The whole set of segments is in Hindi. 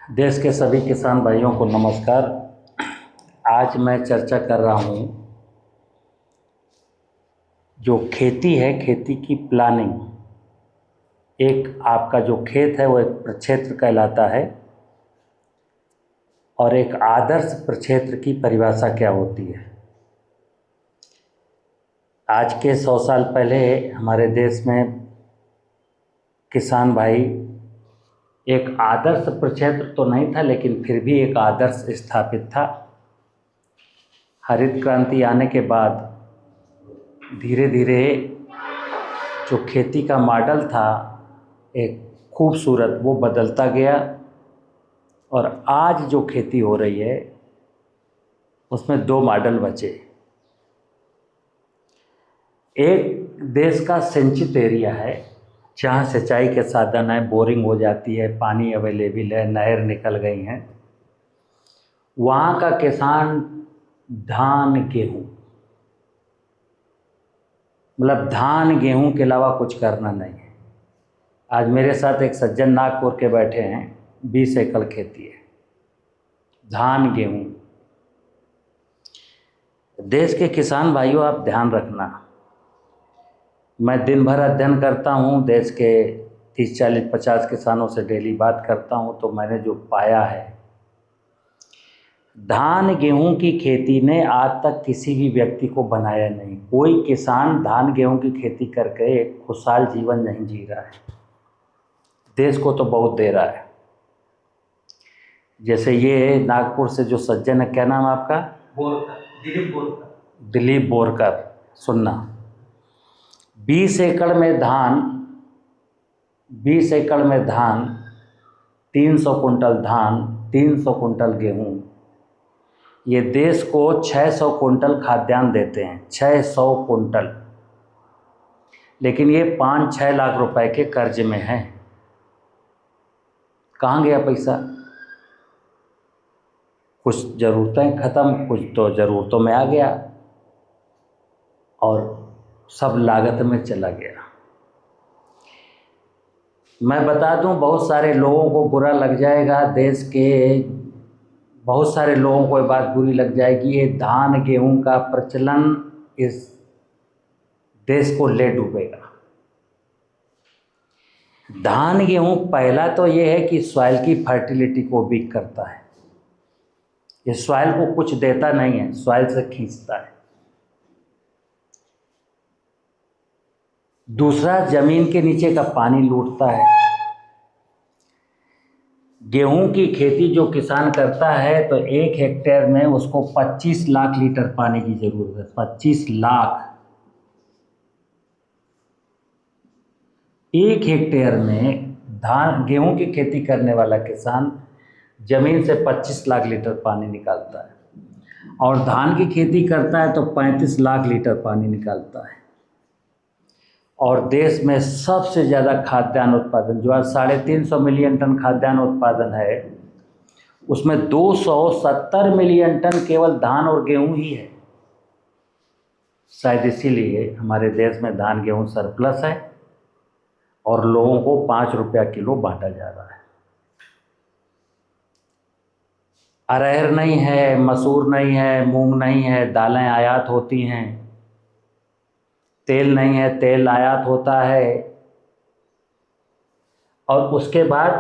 देश के सभी किसान भाइयों को नमस्कार। आज मैं चर्चा कर रहा हूँ जो खेती है, खेती की प्लानिंग। एक आपका जो खेत है वो एक प्रक्षेत्र कहलाता है और एक आदर्श प्रक्षेत्र की परिभाषा क्या होती है। आज के 100 साल पहले हमारे देश में किसान भाई एक आदर्श प्रक्षेत्र तो नहीं था, लेकिन फिर भी एक आदर्श स्थापित था। हरित क्रांति आने के बाद धीरे धीरे जो खेती का मॉडल था एक खूबसूरत, वो बदलता गया और आज जो खेती हो रही है उसमें दो मॉडल बचे। एक देश का सिंचित एरिया है जहाँ सिंचाई के साधन है, बोरिंग हो जाती है, पानी अवेलेबल है, नहर निकल गई हैं। वहाँ का किसान धान गेहूँ, मतलब धान गेहूँ के अलावा कुछ करना नहीं है। आज मेरे साथ एक सज्जन नागपुर के बैठे हैं, 20 एकड़ खेती है, धान गेहूँ। देश के किसान भाइयों, आप ध्यान रखना, मैं दिन भर अध्ययन करता हूँ, देश के 30, 40, 50 किसानों से डेली बात करता हूँ, तो मैंने जो पाया है, धान गेहूं की खेती ने आज तक किसी भी व्यक्ति को बनाया नहीं। कोई किसान धान गेहूं की खेती करके एक खुशहाल जीवन नहीं जी रहा है। देश को तो बहुत दे रहा है। जैसे ये नागपुर से जो सज्जन है, क्या नाम आपका? दिलीप बोरकर। सुनना, 20 एकड़ में धान 300 कुंटल धान, 300 कुंटल गेहूं, ये देश को 600 कुंटल खाद्यान्न देते हैं, 600 कुंटल। लेकिन ये 5-6 लाख रुपए के कर्ज में है। कहाँ गया पैसा? कुछ ज़रूरतें ख़त्म, कुछ तो ज़रूरतों में आ गया और सब लागत में चला गया। मैं बता दूं, बहुत सारे लोगों को बुरा लग जाएगा, देश के बहुत सारे लोगों को ये बात बुरी लग जाएगी। ये धान गेहूं का प्रचलन इस देश को ले डूबेगा। धान गेहूं, पहला तो ये है कि सॉइल की फर्टिलिटी को वीक करता है। ये सॉइल को कुछ देता नहीं है, सॉइल से खींचता है। दूसरा, जमीन के नीचे का पानी लूटता है। गेहूं की खेती जो किसान करता है तो 1 हेक्टेयर में उसको 25 लाख लीटर पानी की जरूरत है। 25 लाख 1 हेक्टेयर में धान गेहूं की खेती करने वाला किसान जमीन से 25 लाख लीटर पानी निकालता है, और धान की खेती करता है तो 35 लाख लीटर पानी निकालता है। और देश में सबसे ज़्यादा खाद्यान्न उत्पादन, जो आज 350 मिलियन टन खाद्यान्न उत्पादन है, उसमें 270 मिलियन टन केवल धान और गेहूं ही है। शायद इसीलिए हमारे देश में धान गेहूं सरप्लस है और लोगों को 5 रुपया किलो बांटा जा रहा है। अरहर नहीं है, मसूर नहीं है, मूंग नहीं है, दालें आयात होती हैं। तेल नहीं है, तेल आयात होता है। और उसके बाद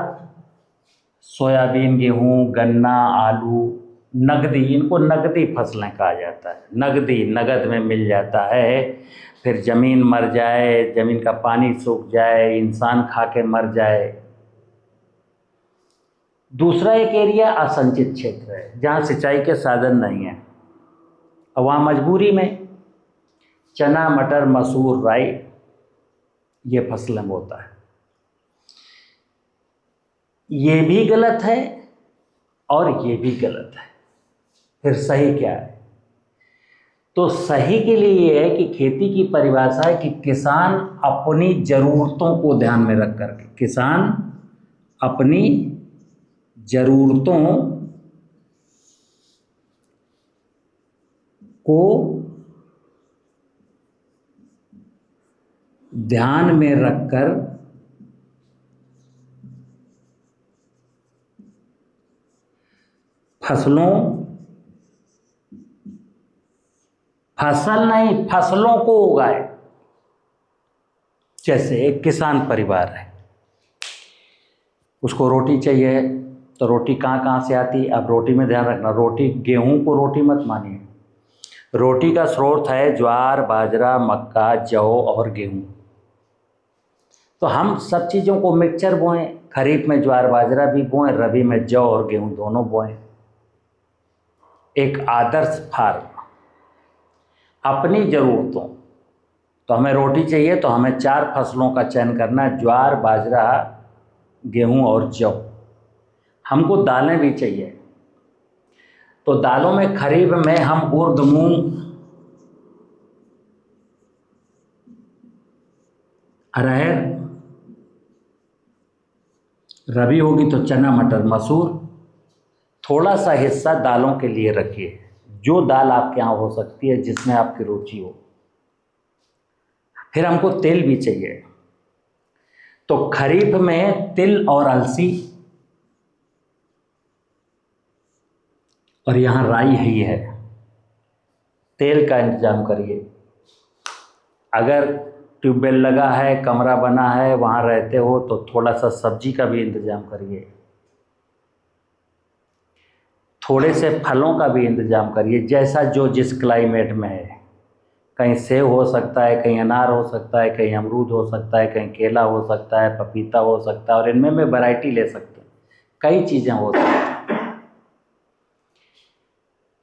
सोयाबीन, गेहूं, गन्ना, आलू, नगदी, इनको नगदी फसलें कहा जाता है। नगदी, नगद में मिल जाता है। फिर ज़मीन मर जाए, ज़मीन का पानी सूख जाए, इंसान खा के मर जाए। दूसरा एक एरिया असंचित क्षेत्र है जहाँ सिंचाई के साधन नहीं है, और वहाँ मजबूरी में चना, मटर, मसूर, राई, ये फसलें होता है। ये भी गलत है और ये भी गलत है। फिर सही क्या है? तो सही के लिए ये है कि खेती की परिभाषा है कि किसान अपनी ज़रूरतों को ध्यान में रख करके, किसान अपनी ज़रूरतों को ध्यान में रखकर फसलों को उगाए। जैसे एक किसान परिवार है, उसको रोटी चाहिए, तो रोटी कहाँ कहाँ से आती है? अब रोटी में ध्यान रखना, रोटी गेहूं को रोटी मत मानिए। रोटी का स्रोत है ज्वार, बाजरा, मक्का, जौ और गेहूं। तो हम सब चीज़ों को मिक्सचर बोएं, खरीफ में ज्वार बाजरा भी बोएं, रबी में जौ और गेहूं दोनों बोएं। एक आदर्श फार्म अपनी ज़रूरतों, तो हमें रोटी चाहिए तो हमें 4 फसलों का चयन करना है, ज्वार, बाजरा, गेहूं और जौ। हमको दालें भी चाहिए, तो दालों में खरीफ में हम उर्द, मूंग, अरहर, रबी होगी तो चना, मटर, मसूर। थोड़ा सा हिस्सा दालों के लिए रखिए, जो दाल आपके यहाँ हो सकती है, जिसमें आपकी रुचि हो। फिर हमको तेल भी चाहिए, तो खरीफ में तिल और अलसी, और यहाँ राई ही है। तेल का इंतजाम करिए। अगर ट्यूबवेल लगा है, कमरा बना है, वहाँ रहते हो, तो थोड़ा सा सब्जी का भी इंतजाम करिए। थोड़े से फलों का भी इंतजाम करिए, जैसा जो जिस क्लाइमेट में है। कहीं सेब हो सकता है, कहीं अनार हो सकता है, कहीं अमरूद हो सकता है, कहीं केला हो सकता है, पपीता हो सकता है, और इनमें में वैरायटी ले सकते हैं, कई चीज़ें हो सकती हैं।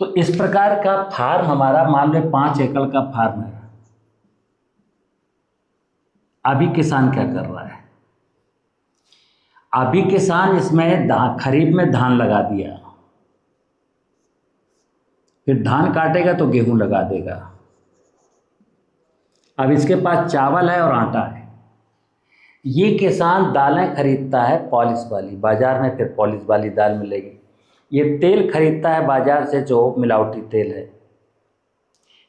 तो इस प्रकार का फार्म हमारा, मान लो 5 एकड़ का फार्म है। अभी किसान क्या कर रहा है? अभी किसान इसमें खरीफ में धान लगा दिया, फिर धान काटेगा तो गेहूं लगा देगा। अब इसके पास चावल है और आटा है। ये किसान दालें खरीदता है पॉलिश वाली, बाजार में फिर पॉलिश वाली दाल मिलेगी। ये तेल खरीदता है बाजार से, जो मिलावटी तेल है।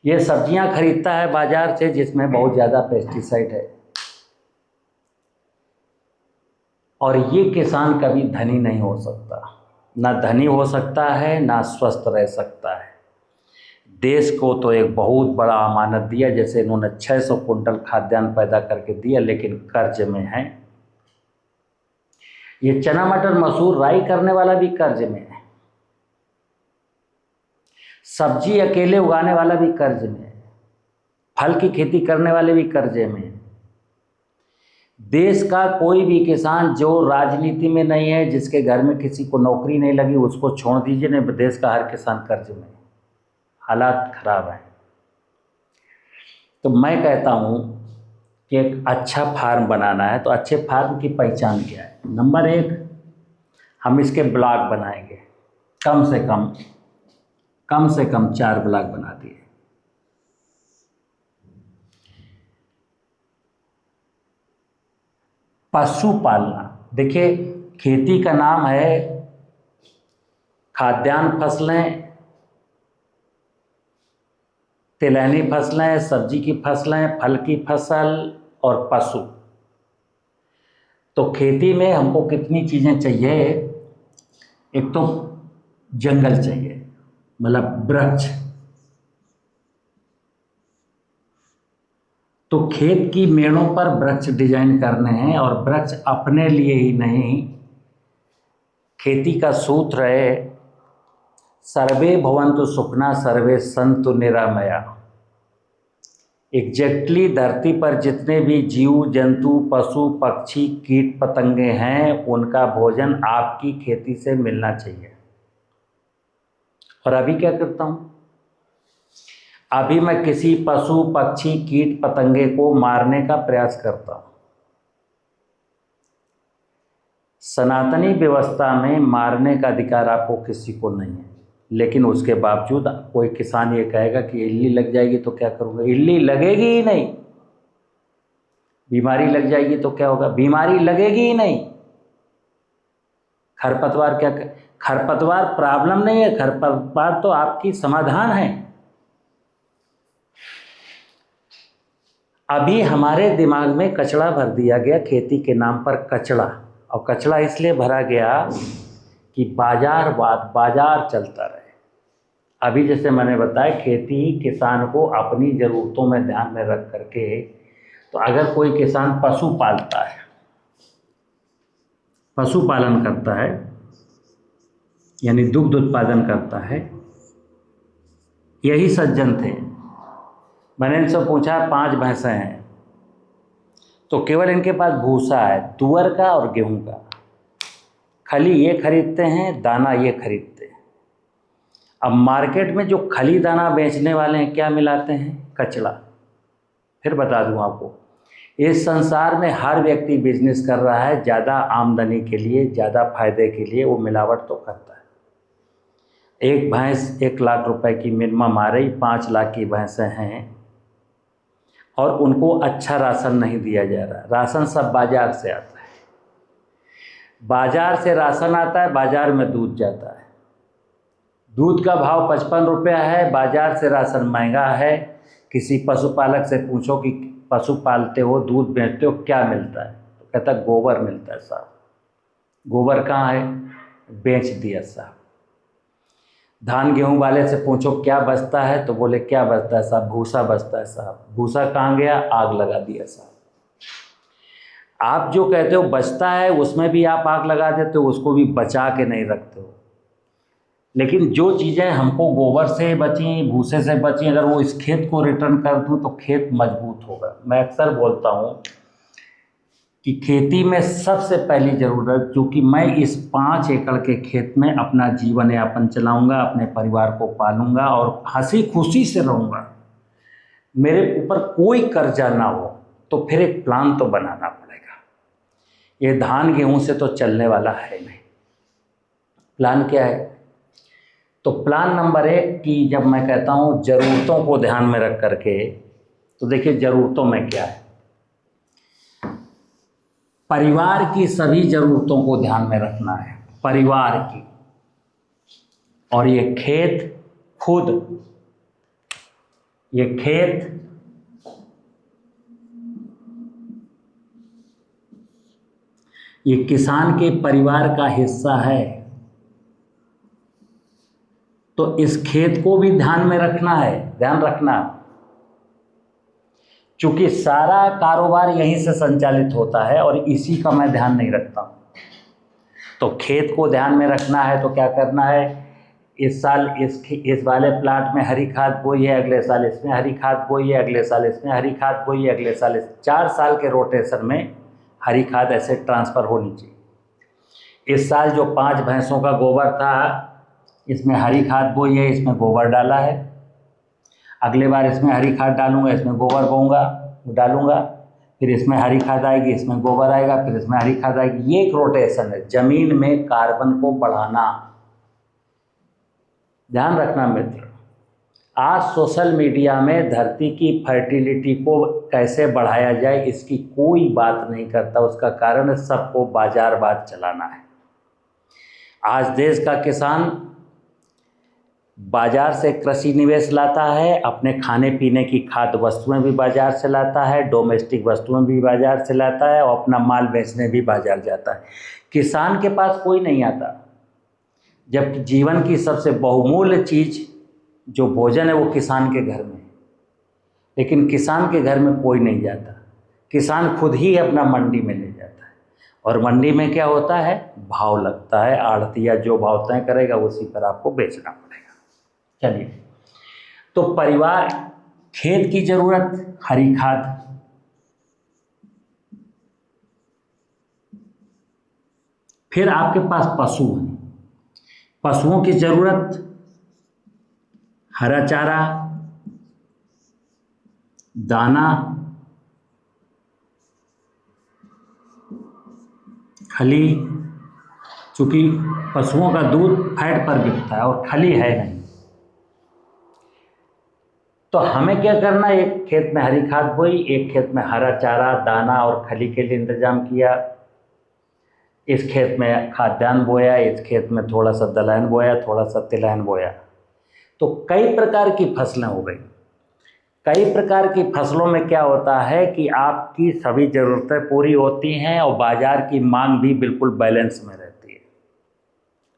ये सब्जियां खरीदता है बाजार से, जिसमें बहुत ज़्यादा पेस्टिसाइड है। और ये किसान कभी धनी नहीं हो सकता, ना धनी हो सकता है, ना स्वस्थ रह सकता है। देश को तो एक बहुत बड़ा अमानत दिया, जैसे इन्होंने 600 कुंटल खाद्यान्न पैदा करके दिया, लेकिन कर्ज में है। ये चना, मटर, मसूर, राई करने वाला भी कर्ज में है। सब्जी अकेले उगाने वाला भी कर्ज में है। फल की खेती करने वाले भी कर्जे में है। देश का कोई भी किसान जो राजनीति में नहीं है, जिसके घर में किसी को नौकरी नहीं लगी, उसको छोड़ दीजिए, नहीं देश का हर किसान कर्ज में है। हालात खराब हैं। तो मैं कहता हूँ कि एक अच्छा फार्म बनाना है, तो अच्छे फार्म की पहचान क्या है? नंबर 1, हम इसके ब्लॉक बनाएंगे, कम से कम 4 ब्लॉक बना दिए। पशु पालना, देखिए खेती का नाम है खाद्यान्न फसलें, तिलहनी फसलें, सब्जी की फसलें, फल की फसल और पशु। तो खेती में हमको कितनी चीज़ें चाहिए? एक तो जंगल चाहिए, मतलब वृक्ष। तो खेत की मेड़ों पर वृक्ष डिजाइन करने हैं, और वृक्ष अपने लिए ही नहीं, खेती का सूत्र है सर्वे भवन्तु सुखिनः सर्वे सन्तु निरामया। एग्जैक्टली धरती पर जितने भी जीव जंतु, पशु पक्षी, कीट पतंगे हैं, उनका भोजन आपकी खेती से मिलना चाहिए। और अभी क्या करता हूँ? अभी मैं किसी पशु पक्षी कीट पतंगे को मारने का प्रयास करता हूँ। सनातनी व्यवस्था में मारने का अधिकार आपको किसी को नहीं है, लेकिन उसके बावजूद कोई किसान ये कहेगा कि इल्ली लग जाएगी तो क्या करूँगा? इल्ली लगेगी ही नहीं। बीमारी लग जाएगी तो क्या होगा? बीमारी लगेगी ही नहीं। खरपतवार क्या? खरपतवार प्रॉब्लम नहीं है, खरपतवार तो आपकी समाधान है। अभी हमारे दिमाग में कचड़ा भर दिया गया खेती के नाम पर, कचड़ा। और कचड़ा इसलिए भरा गया कि बाजारवाद, बाजार चलता रहे। अभी जैसे मैंने बताया, खेती किसान को अपनी ज़रूरतों में ध्यान में रख करके, तो अगर कोई किसान पशु पालता है, पशुपालन करता है, यानी दुग्ध उत्पादन करता है, यही सज्जन थे। मैंने इनसे पूछा 5 भैंसें हैं, तो केवल इनके पास भूसा है, तुअर का और गेहूं का। खली ये खरीदते हैं, दाना ये खरीदते हैं। अब मार्केट में जो खली दाना बेचने वाले हैं, क्या मिलाते हैं? कचड़ा। फिर बता दूं आपको, इस संसार में हर व्यक्ति बिजनेस कर रहा है ज़्यादा आमदनी के लिए, ज़्यादा फायदे के लिए, वो मिलावट तो करता है। एक भैंस 1 लाख रुपए की मिनिमम आ रही, 5 लाख की भैंसें हैं, और उनको अच्छा राशन नहीं दिया जा रहा। राशन सब बाजार से आता है, बाजार से राशन आता है, बाजार में दूध जाता है। दूध का भाव 55 रुपया है, बाजार से राशन महंगा है। किसी पशुपालक से पूछो कि पशु पालते हो, दूध बेचते हो, क्या मिलता है? तो कहता है गोबर मिलता है साहब। गोबर कहाँ है? बेच दिया साहब। धान गेहूं वाले से पूछो क्या बचता है, तो बोले क्या बचता है साहब? भूसा बचता है साहब। भूसा कहाँ गया? आग लगा दिया साहब। आप जो कहते हो बचता है, उसमें भी आप आग लगा देते हो, उसको भी बचा के नहीं रखते हो। लेकिन जो चीज़ें हमको गोबर से बची, भूसे से बची, अगर वो इस खेत को रिटर्न कर दूँ तो खेत मजबूत होगा। मैं अक्सर बोलता हूँ कि खेती में सबसे पहली ज़रूरत, क्योंकि मैं इस 5 एकड़ के खेत में अपना जीवन यापन चलाऊँगा, अपने परिवार को पालूँगा और हंसी खुशी से रहूँगा, मेरे ऊपर कोई कर्जा ना हो, तो फिर एक प्लान तो बनाना पड़ेगा। ये धान गेहूँ से तो चलने वाला है नहीं। प्लान क्या है? तो प्लान नंबर 1 कि जब मैं कहता हूँ ज़रूरतों को ध्यान में रख करके, तो देखिए ज़रूरतों में क्या है। परिवार की सभी ज़रूरतों को ध्यान में रखना है, परिवार की। और ये खेत खुद, ये खेत ये किसान के परिवार का हिस्सा है, तो इस खेत को भी ध्यान में रखना है, ध्यान रखना। चूंकि सारा कारोबार यहीं से संचालित होता है और इसी का मैं ध्यान नहीं रखता हूँ, तो खेत को ध्यान में रखना है। तो क्या करना है? इस साल इस वाले प्लाट में हरी खाद बोई है, अगले साल इसमें हरी खाद बोई है, अगले साल इसमें हरी खाद बोई है, अगले साल 4 साल के रोटेशन में हरी खाद ऐसे ट्रांसफ़र होनी चाहिए। इस साल जो 5 भैंसों का गोबर था, इसमें हरी खाद बोई है, इसमें गोबर डाला है। अगले बार इसमें हरी खाद डालूंगा, इसमें गोबर डालूंगा, फिर इसमें हरी खाद आएगी, इसमें गोबर आएगा, फिर इसमें हरी खाद आएगी। ये एक रोटेशन है, ज़मीन में कार्बन को बढ़ाना। ध्यान रखना मित्र, आज सोशल मीडिया में धरती की फर्टिलिटी को कैसे बढ़ाया जाए, इसकी कोई बात नहीं करता। उसका कारण है सबको बाजारवाद चलाना है। आज देश का किसान बाजार से कृषि निवेश लाता है, अपने खाने पीने की खाद्य वस्तुएं भी बाजार से लाता है, डोमेस्टिक वस्तुएं भी बाजार से लाता है, और अपना माल बेचने भी बाजार जाता है। किसान के पास कोई नहीं आता, जबकि जीवन की सबसे बहुमूल्य चीज़ जो भोजन है वो किसान के घर में है। लेकिन किसान के घर में कोई नहीं जाता, किसान खुद ही अपना मंडी में ले जाता है, और मंडी में क्या होता है? भाव लगता है, आढ़तिया जो भाव तय करेगा उसी पर आपको बेचना पड़ेगा। चलिए, तो परिवार, खेत की जरूरत, हरी खाद, फिर आपके पास पशु हैं, पशुओं की जरूरत, हरा चारा, दाना, खली। चूँकि पशुओं का दूध फैट पर बिकता है और खली है नहीं, तो हमें क्या करना? एक खेत में हरी खाद बोई, एक खेत में हरा चारा, दाना और खली के लिए इंतजाम किया, इस खेत में खाद्यान्न बोया, इस खेत में थोड़ा सा दलहन बोया, थोड़ा सा तिलहन बोया। तो कई प्रकार की फसलें हो गई। कई प्रकार की फसलों में क्या होता है कि आपकी सभी ज़रूरतें पूरी होती हैं और बाज़ार की मांग भी बिल्कुल बैलेंस में रहती है।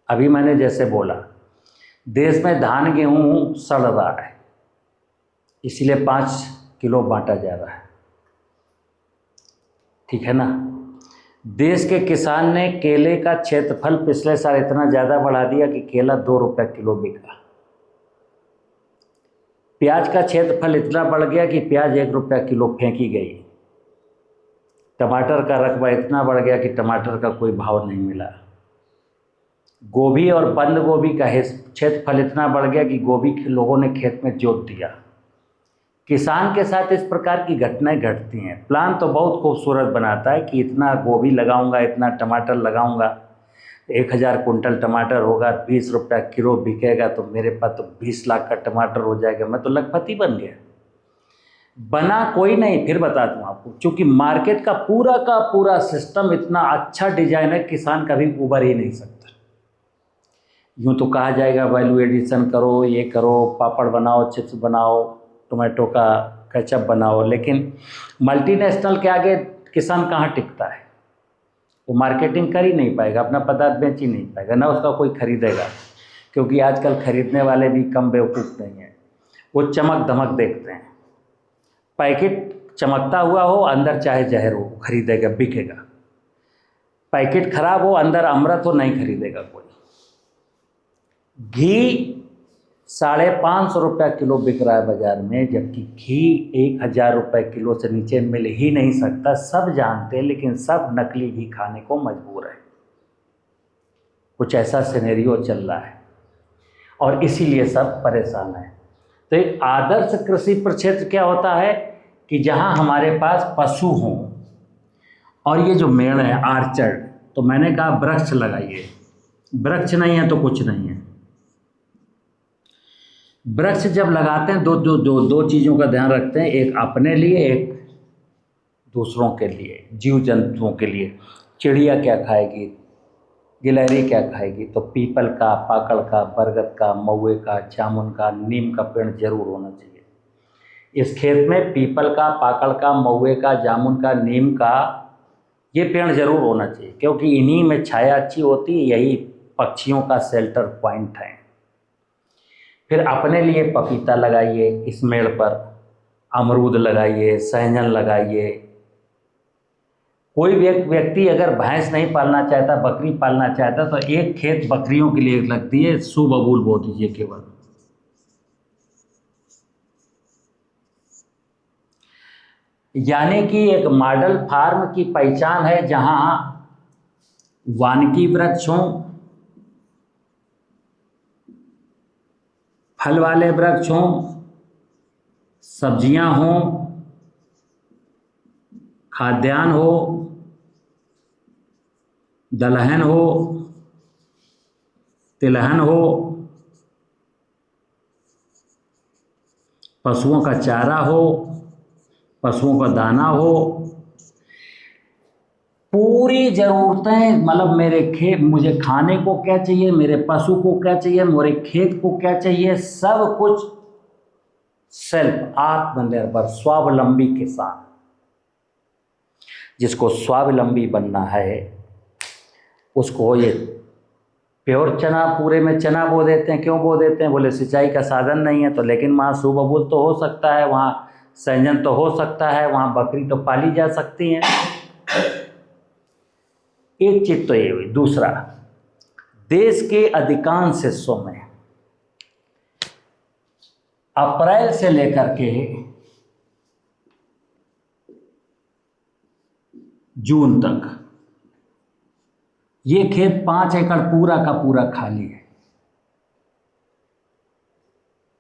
अभी मैंने जैसे बोला, देश में धान गेहूँ सड़ रहा है, इसीलिए 5 किलो बांटा जा रहा है, ठीक है ना। देश के किसान ने केले का क्षेत्रफल पिछले साल इतना ज़्यादा बढ़ा दिया कि केला 2 रुपये किलो बिका। प्याज का क्षेत्रफल इतना बढ़ गया कि प्याज 1 रुपया किलो फेंकी गई। टमाटर का रकबा इतना बढ़ गया कि टमाटर का कोई भाव नहीं मिला। गोभी और बंद गोभी का क्षेत्रफल इतना बढ़ गया कि गोभी के लोगों ने खेत में जोत दिया। किसान के साथ इस प्रकार की घटनाएं घटती हैं। प्लान तो बहुत खूबसूरत बनाता है कि इतना गोभी लगाऊंगा, इतना टमाटर लगाऊंगा, 1000 कुंटल टमाटर होगा, 20 रुपया किलो बिकेगा, तो मेरे पास तो 20 लाख का टमाटर हो जाएगा, मैं तो लखपति बन गया। बना कोई नहीं। फिर बता दूं आपको, क्योंकि मार्केट का पूरा सिस्टम इतना अच्छा डिजाइन है, किसान कभी उबर ही नहीं सकता। यूँ तो कहा जाएगा वैल्यू एडिशन करो, ये करो, पापड़ बनाओ, चिप्स बनाओ, टोमेटो का केचप बनाओ, लेकिन मल्टीनेशनल के आगे किसान कहाँ टिकता है। वो मार्केटिंग कर ही नहीं पाएगा, अपना पदार्थ बेच ही नहीं पाएगा, ना उसका कोई खरीदेगा, क्योंकि आजकल खरीदने वाले भी कम बेवकूफ़ नहीं हैं। वो चमक धमक देखते हैं। पैकेट चमकता हुआ हो, अंदर चाहे जहर हो, खरीदेगा, बिकेगा। पैकेट खराब हो, अंदर अमृत हो, नहीं खरीदेगा कोई। घी 550 रुपया किलो बिक रहा है बाज़ार में, जबकि घी 1000 रुपये किलो से नीचे मिल ही नहीं सकता। सब जानते हैं, लेकिन सब नकली घी खाने को मजबूर है। कुछ ऐसा सिनेरियो चल रहा है और इसीलिए सब परेशान है। तो एक आदर्श कृषि प्रक्षेत्र क्या होता है कि जहां हमारे पास पशु हों, और ये जो मेड़ है आर्चर्ड, तो मैंने कहा वृक्ष लगाइए। वृक्ष नहीं है तो कुछ नहीं है। वृक्ष जब लगाते हैं दो चीज़ों का ध्यान रखते हैं, एक अपने लिए, एक दूसरों के लिए, जीव जंतुओं के लिए। चिड़िया क्या खाएगी, गिलहरी क्या खाएगी, तो पीपल का, पाकड़ का, बरगद का, महुए का, जामुन का, नीम का पेड़ जरूर होना चाहिए। इस खेत में पीपल का, पाकड़ का, महुए का, जामुन का, नीम का, ये पेड़ जरूर होना चाहिए, क्योंकि इन्हीं में छाया अच्छी होती है, यही पक्षियों का शेल्टर पॉइंट है। फिर अपने लिए पपीता लगाइए इस मेड़ पर, अमरूद लगाइए, सहजन लगाइए। कोई व्यक्ति अगर भैंस नहीं पालना चाहता, बकरी पालना चाहता, तो एक खेत बकरियों के लिए लगती है, सुबबूल बो दीजिए केवल। यानी कि एक मॉडल फार्म की पहचान है जहां वानिकी वृक्ष हों, फल वाले वृक्ष हों, सब्जियां हों, खाद्यान्न हो, दलहन हो, तिलहन हो, पशुओं का चारा हो, पशुओं का दाना हो, पूरी ज़रूरतें, मतलब मुझे खाने को क्या चाहिए, मेरे पशु को क्या चाहिए, मेरे खेत को क्या चाहिए, सब कुछ सेल्फ, आत्मनिर्भर, स्वावलंबी किसान। जिसको स्वावलंबी बनना है उसको ये प्योर चना, पूरे में चना बो देते हैं। क्यों बो देते हैं? बोले सिंचाई का साधन नहीं है तो। लेकिन वहाँ सुबबूल तो हो सकता है, वहाँ सहजन तो हो सकता है, वहाँ बकरी तो पाली जा सकती हैं। एक चीज तो ये हुई। दूसरा, देश के अधिकांश हिस्सों में अप्रैल से लेकर के जून तक ये खेत 5 एकड़ पूरा का पूरा खाली है।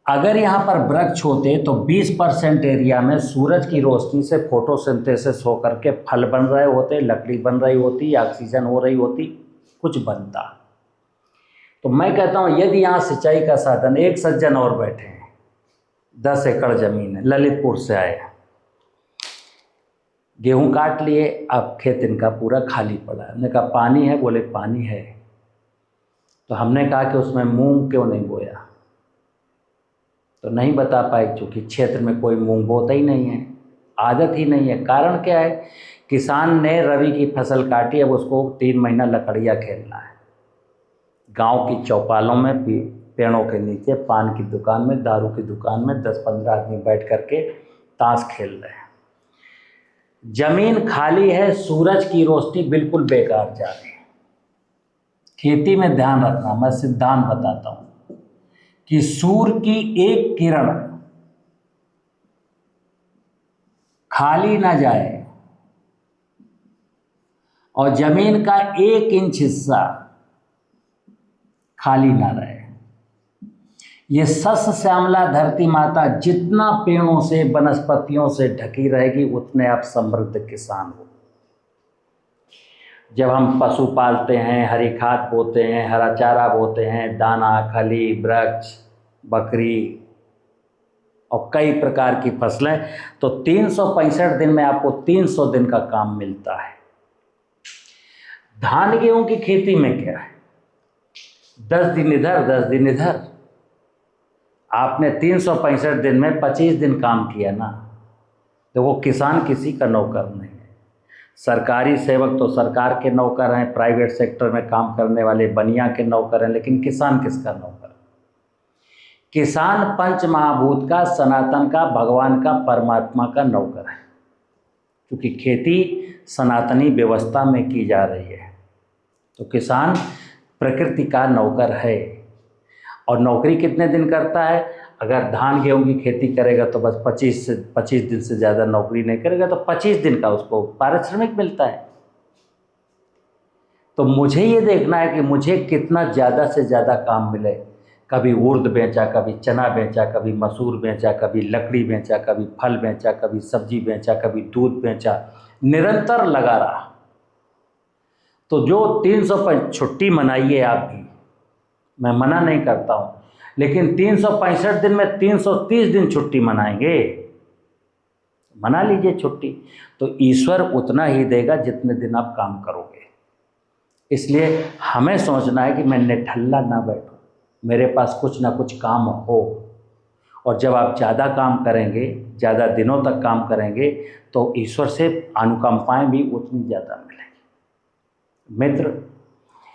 अगर यहाँ पर वृक्ष होते तो 20% एरिया में सूरज की रोशनी से फोटोसिंथेसिस होकर के फल बन रहे होते, लकड़ी बन रही होती, ऑक्सीजन हो रही होती, कुछ बनता। तो मैं कहता हूँ यदि यहाँ सिंचाई का साधन, एक सज्जन और बैठे हैं, 10 एकड़ ज़मीन है, ललितपुर से आए, गेहूँ काट लिए, अब खेत इनका पूरा खाली पड़ा है। हमने कहा पानी है? बोले पानी है। तो हमने कहा कि उसमें मूंग क्यों नहीं बोया? तो नहीं बता पाए, क्योंकि क्षेत्र में कोई मूंग बोता ही नहीं है, आदत ही नहीं है। कारण क्या है? किसान ने रबी की फसल काटी, अब उसको 3 महीना लकड़ियाँ खेलना है। गांव की चौपालों में, पेड़ों के नीचे, पान की दुकान में, दारू की दुकान में 10-15 आदमी बैठ करके ताश खेल रहे हैं। जमीन खाली है, सूरज की रोशनी बिल्कुल बेकार जा रही है। खेती में ध्यान रखना, मैं सिद्धांत बताता हूं कि सूर्य की एक किरण खाली ना जाए और जमीन का 1 इंच हिस्सा खाली ना रहे। ये सस्य श्यामला धरती माता जितना पेड़ों से, वनस्पतियों से ढकी रहेगी, उतने आप समृद्ध किसान हो। जब हम पशु पालते हैं, हरी खाद बोते हैं, हरा चारा बोते हैं, दाना, खली, वृक्ष, बकरी और कई प्रकार की फसलें, तो 365 दिन में आपको 300 दिन का काम मिलता है। धान गेहूं की खेती में क्या है, 10 दिन इधर 10 दिन इधर। आपने 365 दिन में 25 दिन काम किया ना, तो वो किसान किसी का नौकर नहीं है। सरकारी सेवक तो सरकार के नौकर हैं, प्राइवेट सेक्टर में काम करने वाले बनिया के नौकर हैं, लेकिन किसान किसका नौकर? किसान पंच महाभूत का, सनातन का, भगवान का, परमात्मा का नौकर है, क्योंकि खेती सनातनी व्यवस्था में की जा रही है। तो किसान प्रकृति का नौकर है। और नौकरी कितने दिन करता है? अगर धान गेहूं की खेती करेगा तो बस 25 दिन से ज़्यादा नौकरी नहीं करेगा, तो 25 दिन का उसको पारिश्रमिक मिलता है। तो मुझे ये देखना है कि मुझे कितना ज़्यादा से ज़्यादा काम मिले। कभी उर्द बेचा, कभी चना बेचा, कभी मसूर बेचा, कभी लकड़ी बेचा, कभी फल बेचा, कभी सब्जी बेचा, कभी दूध बेचा, निरंतर लगा रहा। तो जो 365 छुट्टी मनाइए आप भी, मैं मना नहीं करता हूँ, लेकिन 365 दिन में 330 दिन छुट्टी मनाएंगे, मना लीजिए छुट्टी, तो ईश्वर उतना ही देगा जितने दिन आप काम करोगे। इसलिए हमें सोचना है कि मैं निठल्ला ना बैठूं, मेरे पास कुछ ना कुछ काम हो। और जब आप ज़्यादा काम करेंगे, ज़्यादा दिनों तक काम करेंगे, तो ईश्वर से अनुकंपाएं भी उतनी ज़्यादा मिलेंगी। मित्र,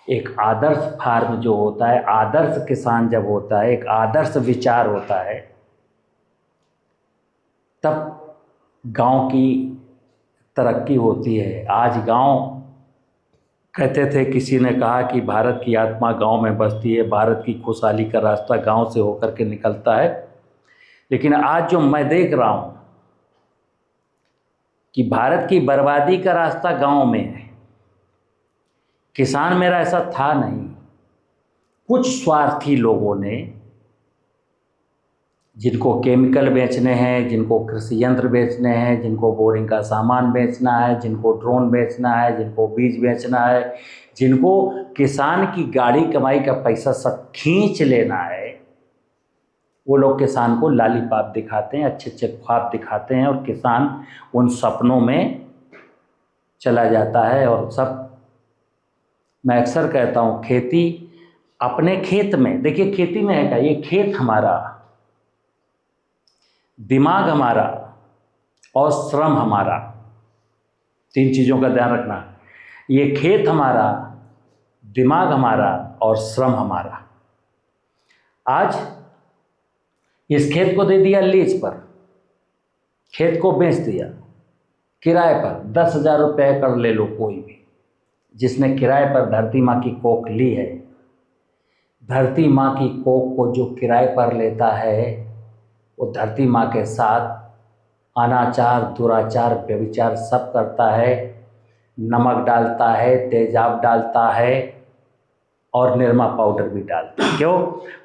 एक आदर्श फार्म जो होता है, आदर्श किसान जब होता है, एक आदर्श विचार होता है, तब गांव की तरक्की होती है। आज गांव, कहते थे, किसी ने कहा कि भारत की आत्मा गांव में बसती है, भारत की खुशहाली का रास्ता गांव से होकर के निकलता है। लेकिन आज जो मैं देख रहा हूं कि भारत की बर्बादी का रास्ता गांव में है। किसान मेरा ऐसा था नहीं, कुछ स्वार्थी लोगों ने, जिनको केमिकल बेचने हैं, जिनको कृषि यंत्र बेचने हैं, जिनको बोरिंग का सामान बेचना है, जिनको ड्रोन बेचना है, जिनको बीज बेचना है, जिनको किसान की गाड़ी कमाई का पैसा सब खींच लेना है, वो लोग किसान को लालीपाप दिखाते हैं, अच्छे अच्छे ख्वाब दिखाते हैं, और किसान उन सपनों में चला जाता है। और सब, मैं अक्सर कहता हूँ, खेती अपने खेत में, देखिए खेती में है क्या, ये खेत हमारा, दिमाग हमारा और श्रम हमारा, 3 चीज़ों का ध्यान रखना। ये खेत हमारा, दिमाग हमारा और श्रम हमारा। आज इस खेत को दे दिया लीज पर, खेत को बेच दिया किराए पर, 10,000 रुपये एकड़ ले लो कोई भी, जिसने किराए पर धरती माँ की कोख ली है। धरती माँ की कोख को जो किराए पर लेता है, वो धरती माँ के साथ अनाचार, दुराचार, व्यभिचार सब करता है। नमक डालता है, तेजाब डालता है और निरमा पाउडर भी डालता है। क्यों?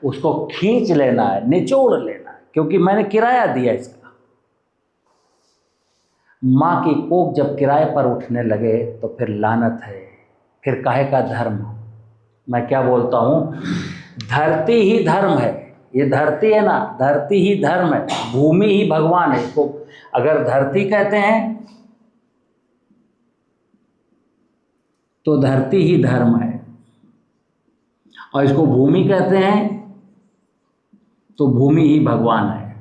उसको खींच लेना है, निचोड़ लेना है, क्योंकि मैंने किराया दिया इसका। माँ की कोख जब किराए पर उठने लगे तो फिर लानत है, फिर काहे का धर्म। मैं क्या बोलता हूँ, धरती ही धर्म है। ये धरती है ना, धरती ही धर्म है, भूमि ही भगवान है। इसको अगर धरती कहते हैं तो धरती ही धर्म है, और इसको भूमि कहते हैं तो भूमि ही भगवान है।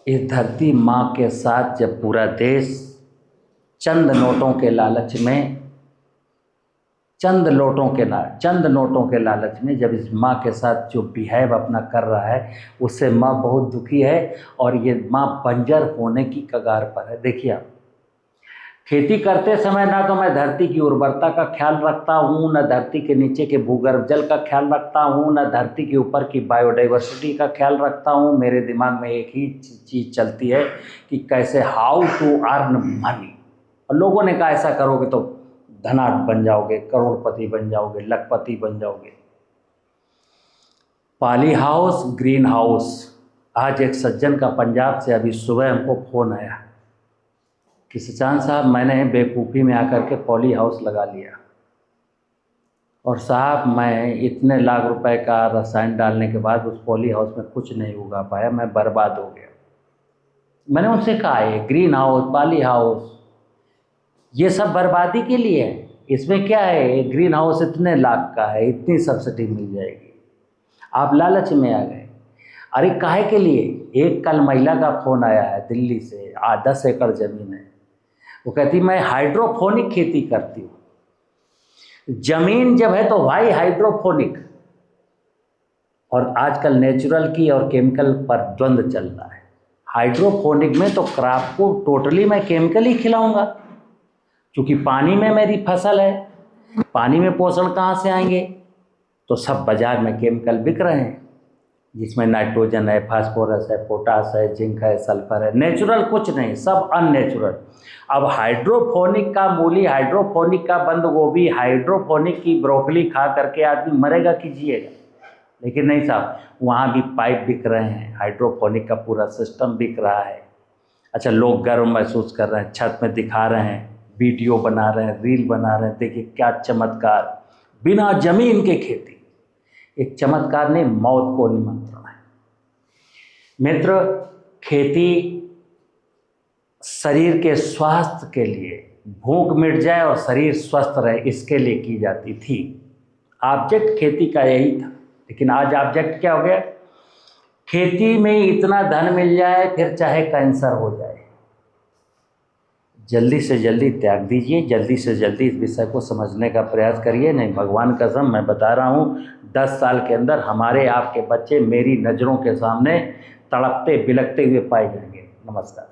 इस धरती माँ के साथ जब पूरा देश चंद नोटों के लालच में चंद नोटों के लालच में जब इस माँ के साथ जो बिहेव अपना कर रहा है, उससे माँ बहुत दुखी है और ये माँ बंजर होने की कगार पर है। देखिए आप, खेती करते समय ना तो मैं धरती की उर्वरता का ख्याल रखता हूँ, न धरती के नीचे के भूगर्भ जल का ख्याल रखता हूँ, न धरती के ऊपर की बायोडाइवर्सिटी का ख्याल रखता हूँ। मेरे दिमाग में एक ही चीज़ चलती है कि कैसे हाउ टू अर्न मनी। और लोगों ने कहा ऐसा करोगे तो धनाढ्य बन जाओगे, करोड़पति बन जाओगे, लखपति बन जाओगे। Poly house, green house. आज एक सज्जन का पंजाब से अभी सुबह हमको फ़ोन आया कि सचान साहब, मैंने बेवकूफ़ी में आकर के पॉली हाउस लगा लिया और साहब मैं इतने लाख रुपए का रसायन डालने के बाद उस पॉली हाउस में कुछ नहीं उगा पाया, मैं बर्बाद हो गया। मैंने उनसे कहा है ग्रीन हाउस, पॉली हाउस ये सब बर्बादी के लिए है। इसमें क्या है, ग्रीन हाउस इतने लाख का है, इतनी सब्सिडी मिल जाएगी, आप लालच में आ गए। अरे काहे के लिए। एक कल महिला का फ़ोन आया है दिल्ली से, 10 एकड़ ज़मीन है। वो कहती मैं हाइड्रोपोनिक खेती करती हूँ। ज़मीन जब है तो भाई हाइड्रोपोनिक, और आजकल नेचुरल की और केमिकल पर द्वंद्व चल रहा है। हाइड्रोपोनिक में तो क्रॉप को टोटली मैं केमिकल ही खिलाऊंगा, क्योंकि पानी में मेरी फसल है, पानी में पोषण कहाँ से आएंगे। तो सब बाज़ार में केमिकल बिक रहे हैं, जिसमें नाइट्रोजन है, फास्फोरस है, पोटास है, जिंक है, सल्फर है। नेचुरल कुछ नहीं, सब अननेचुरल। अब हाइड्रोपोनिक का मूली, हाइड्रोपोनिक का बंद गोभी, हाइड्रोपोनिक की ब्रोकली खा करके आदमी मरेगा कि जिएगा। लेकिन नहीं साहब, वहाँ भी पाइप बिक रहे हैं, हाइड्रोपोनिक का पूरा सिस्टम बिक रहा है। अच्छा, लोग गर्व महसूस कर रहे हैं, छत में दिखा रहे हैं, वीडियो बना रहे हैं, रील बना रहे हैं। देखिए क्या चमत्कार, बिना जमीन के खेती। एक चमत्कार नहीं, मौत को निमंत्रण है। मित्र, खेती शरीर के स्वास्थ्य के लिए, भूख मिट जाए और शरीर स्वस्थ रहे, इसके लिए की जाती थी। ऑब्जेक्ट खेती का यही था। लेकिन आज ऑब्जेक्ट क्या हो गया, खेती में इतना धन मिल जाए फिर चाहे कैंसर हो जाए। जल्दी से जल्दी त्याग दीजिए, जल्दी से जल्दी इस विषय को समझने का प्रयास करिए। नहीं, भगवान कसम मैं बता रहा हूँ, 10 साल के अंदर हमारे आपके बच्चे मेरी नज़रों के सामने तड़पते बिलखते हुए पाए जाएंगे। नमस्कार।